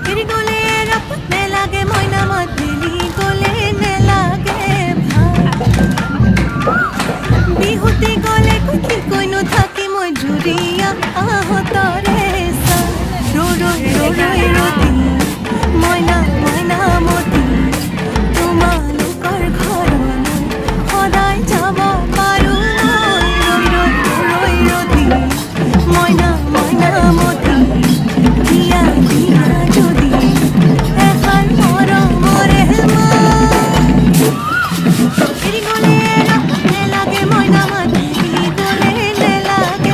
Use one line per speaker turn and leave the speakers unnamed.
तेरी गोले रपने लागे मोइना मदली गोले ने लागे बिहुती गोले कुकी कोइनो थाकी मजुरिया आहो तोरे सा रो रो रो रो रो दी मोइना मोइना मोती তোমালোকৰ ঘৰলৈ সদায় যাব পাৰো ৰৈ ৰৈ ৰৈ ৰৈ মইনা মইনা মতি দিয়া দিয়া যদি এষাৰ মৰমৰে এৰি গ'লে নেলাগে মইনা মাতি গ'লে নেলাগে